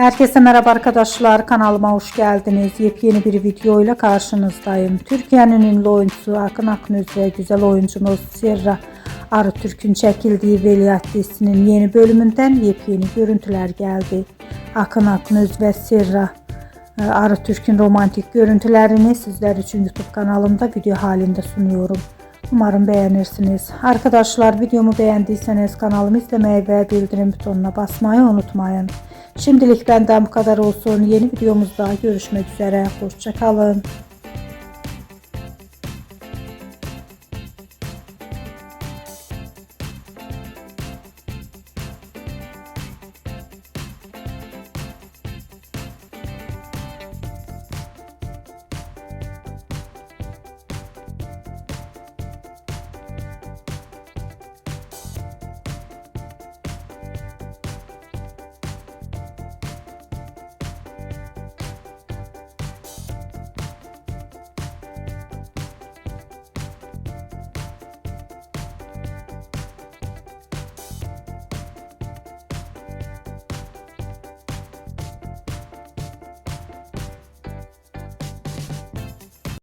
Herkese merhaba arkadaşlar, kanalıma hoş geldiniz. Yepyeni bir video ile karşınızdayım. Türkiye'nin ünlü oyuncusu Akın Aknöz ve güzel oyuncumuz Serra Arıtürk'ün çekildiği Veliaht dizisinin yeni bölümünden yepyeni görüntüler geldi. Akın Aknöz ve Serra Arıtürk'ün romantik görüntülerini sizler için YouTube kanalımda video halinde sunuyorum. Umarım beğenirsiniz. Arkadaşlar, videomu beğendiyseniz kanalımı izlemeyi ve bildirim butonuna basmayı unutmayın. Şimdilik benden bu kadar olsun. Yeni videomuzda görüşmek üzere. Hoşça kalın.